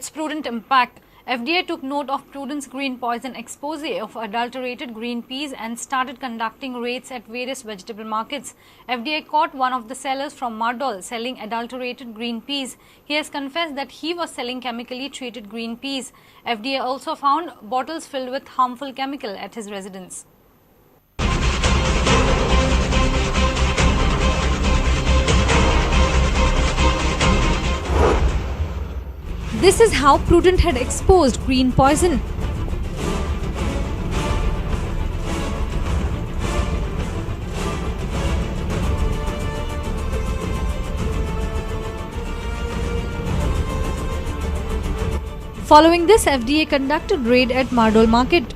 It's Prudent Impact. FDA took note of Prudent's green poison expose of adulterated green peas and started conducting raids at various vegetable markets. FDA caught one of the sellers from Mardol selling adulterated green peas. He has confessed that he was selling chemically treated green peas. FDA also found bottles filled with harmful chemical at his residence. This is how Prudent had exposed green poison. Following this, FDA conducted raid at Mardol market.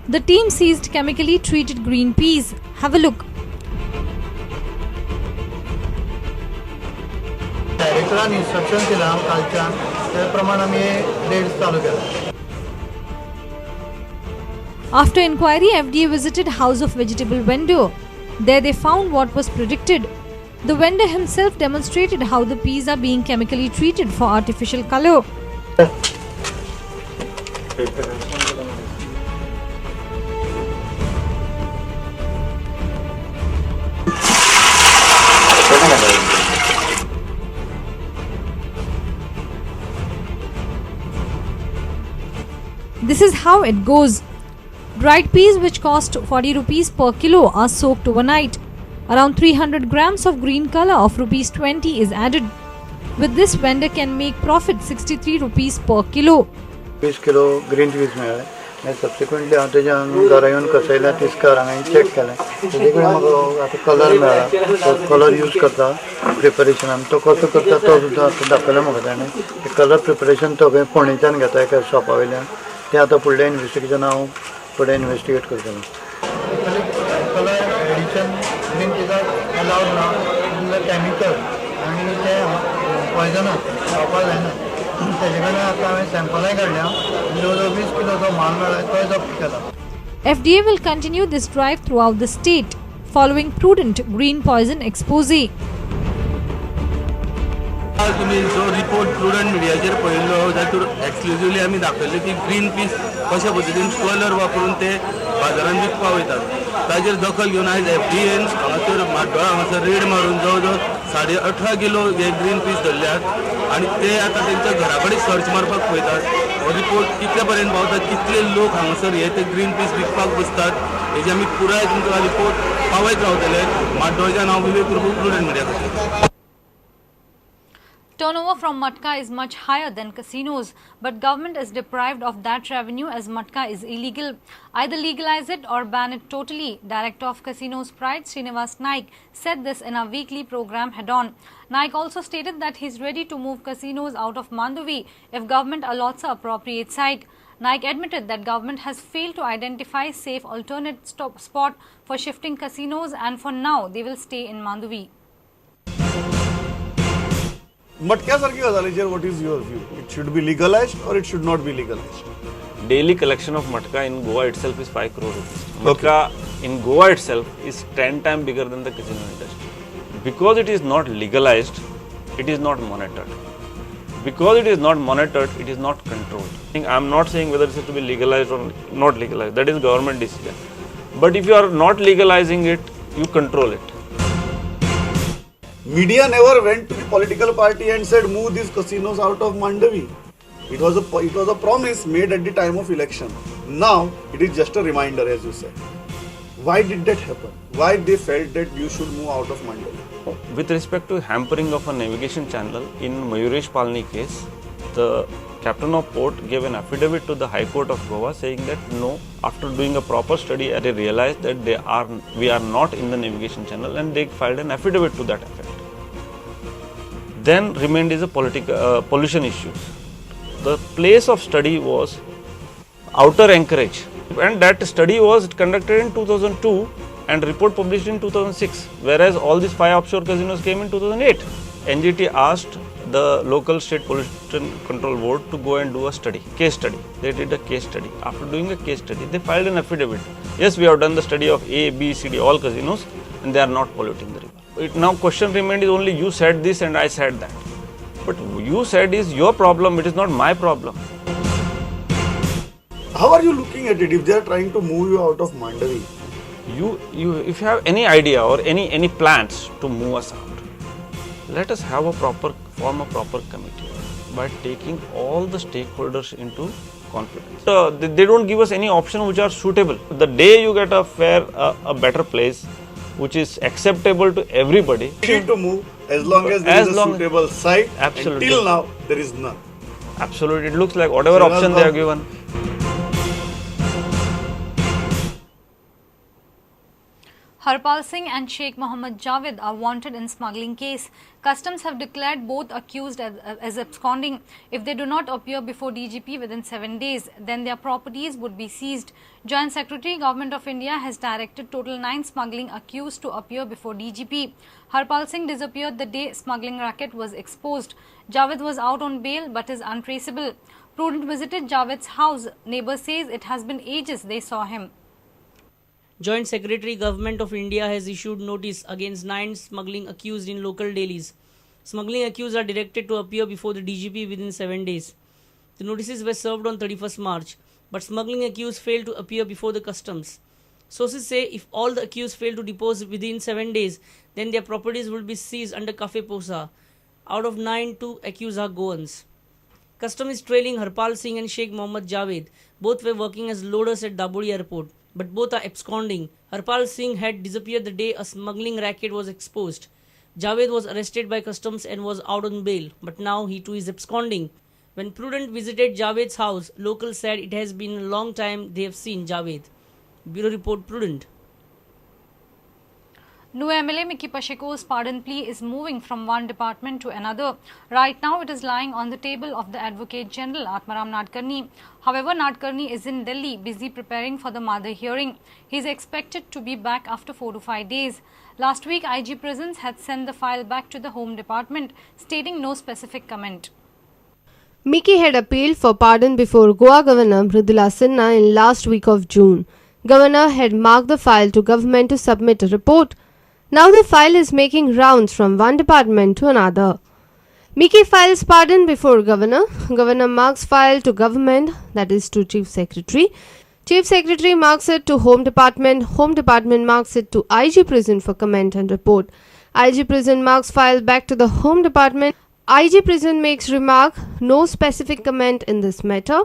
The team seized chemically treated green peas. Have a look. डायरेक्टरान instruction दिला कालच्यान त्या प्रमाण आमी red चालू केला. After inquiry, FDA visited house of vegetable vendor. There they found what was predicted. The vendor himself demonstrated how the peas are being chemically treated for artificial color. This is how it goes. Dried peas, which cost 40 rupees per kilo, are soaked overnight. Around 300 grams of green color of rupees 20 is added. With this, vendor can make profit 63 rupees per kilo. 20 kilo green peas मेळ्ळे. मागीर subsequently हांव तेज्या घरा येवन कसयल्या तिस्कार हांवें check केलें. तेजे कडेन म्हाका आतां कलर मेळ्ळा. तो कलर यूज करता प्रिपरेशनान. तो कसो करता तो सुद्दां आतां दाखयलो म्हाका ताणें. ते कलर प्रिपरेशन तो खंय फोंडेच्यान घेता एका शॉपा वयल्यान. ते आतां फुडलें इन्वेस्टिगेशन हांव फुडें इन्वेस्टिगेट करतलो. कलर एडिशन ग्रीन पीजाक अलावड ना. कॅमिकल आनी ते पॉयजनस खावपाक जायना. तेजे कडेन आतां हांवें सॅम्पलाय काडल्या. जवळ जवळ 20 किलोचो माल मेळ्ळा तो जप्त केला. FDA will continue this drive throughout the state, following Prudent green poison expose. तुम्ही जो रिपोर्ट प्रुडंट मिडियाचेर पळयल्लो तातूंत एक्सक्लुझिवली आमी दाखयल्लें की ग्रीन पीस कशा पद्दतीन कलर वापरून ते बाजारांत विकपाक वयतात. ताजेर दखल घेवन आयज FDAन हांगासर म्हाड्डोळा हांगासर रेड मारून जवळ जवळ 18.5 किलो हे ग्रीन पीस धरल्यात आनी ते आतां तेंच्या घरा कडेन सर्च मारपाक पळयतात. हो रिपोर्ट कितले पर्यंत पावतात, कितले लोक हांगासर हे ते ग्रीन पीस विकपाक बसतात हेजे आमी पुराय तुमकां रिपोर्ट पावयत रावतले. म्हाड्डोळच्यान हांव विवेक प्रभू प्रुडंट मिडिया खातीर. Turnover from Matka is much higher than casinos, but government is deprived of that revenue as Matka is illegal. Either legalize it or ban it totally. Director of Casinos Pride, Srinivas Naik, said this in our weekly program Head On. Naik also stated that he is ready to move casinos out of Mandavi if government allots an appropriate site. Naik admitted that government has failed to identify safe alternate spot for shifting casinos, and for now they will stay in Mandavi. मटक्यासारखी गजालीचेर what is your view? It should be legalized or it should not be legalized? Daily collection of matka in Goa itself is 5 crore rupees. Matka in Goa itself is 10 times bigger than the casino industry. Because it is not legalized, it is not monitored. Because it is not monitored, it is not controlled. I am not saying whether it is to be legalized or not legalized. That is government decision. But if you are not legalizing it, you control it. Media never went to the political party and said move these casinos out of Mandavi. It was a promise made at the time of election. Now it is just a reminder, as you said. Why did that happen? Why they felt that you should move out of Mandavi? With respect to hampering of a navigation channel in Mayuresh Palni case, the captain of port gave an affidavit to the High Court of Goa saying that no, after doing a proper study, they realized that we are not in the navigation channel, and they filed an affidavit to that effect. Then remained is a pollution issues. The place of study was outer anchorage, and that study was conducted in 2002 and report published in 2006, whereas all these 5 offshore casinos came in 2008. NGT asked the local state pollution control board to go and do a study, case study. They did a case study. After doing a case study, they filed an affidavit. Yes, we have done the study of A, B, C, D, all casinos, and they are not polluting the river. Now question remained is only you said this and I said that. But you said is your problem, it is not my problem. How are you looking at it if they are trying to move you out of Mandavi? You if you have any idea or any plans to move us out, let us have a form a proper committee by taking all the stakeholders into confidence. They don't give us any option which are suitable. The day you get a better place which is acceptable to everybody, Free to move as long as there is a suitable site. Absolutely. Until now, there is none. Absolutely, it looks like whatever option they are given. Harpal Singh and Sheikh Mohammed Javed are wanted in smuggling case. Customs have declared both accused as absconding. If they do not appear before DGP within 7 days, then their properties would be seized. Joint Secretary, Government of India has directed total 9 smuggling accused to appear before DGP. Harpal Singh disappeared the day smuggling racket was exposed. Javed was out on bail but is untraceable. Prudent visited Javed's house. Neighbor says it has been ages they saw him. Joint Secretary, Government of India has issued notice against 9 smuggling accused in local Delhis. Smuggling accused are directed to appear before the DGP within 7 days. The notices were served on 31st March, but smuggling accused failed to appear before the customs. Sources say if all the accused fail to depose within 7 days, then their properties will be seized under Cafe Posa. Out of 9, 2 accused are Goans. Customs is trailing Harpal Singh and Sheikh Mohammed Javed. Both were working as loaders at Daburi Airport, but both are absconding. Harpal Singh had disappeared the day a smuggling racket was exposed. Javed was arrested by customs and was out on bail, but now he too is absconding. When Prudent visited Javed's house, locals said it has been a long time they have seen Javed. Bureau Report, Prudent. New MLA Mickey Pacheco's pardon plea is moving from one department to another. Right now, it is lying on the table of the Advocate General Atmaram Nadkarni. However, Nadkarni is in Delhi, busy preparing for the Mother hearing. He is expected to be back after 4 to 5 days. Last week, IG Prisons had sent the file back to the Home Department, stating no specific comment. Mickey had appealed for pardon before Goa Governor Mridula Sinha in last week of June. Governor had marked the file to government to submit a report. Now the file is making rounds from one department to another. Mickey files pardon before Governor. Governor marks file to government, that is to Chief Secretary. Chief Secretary marks it to Home Department. Home Department marks it to IG Prison for comment and report. IG Prison marks file back to the Home Department. IG Prison makes remark, no specific comment in this matter.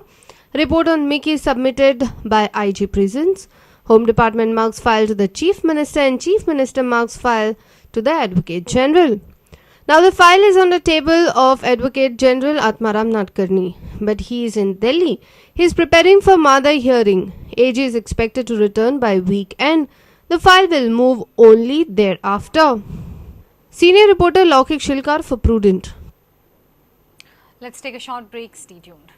Report on Mickey submitted by IG Prisons. Home Department marks file to the Chief Minister and Chief Minister marks file to the Advocate General. Now the file is on the table of Advocate General Atmaram Nadkarni, but he is in Delhi. He is preparing for Mother hearing. AG is expected to return by weekend. The file will move only thereafter. Senior reporter Laukik Shilkar for Prudent. Let's take a short break. Stay tuned.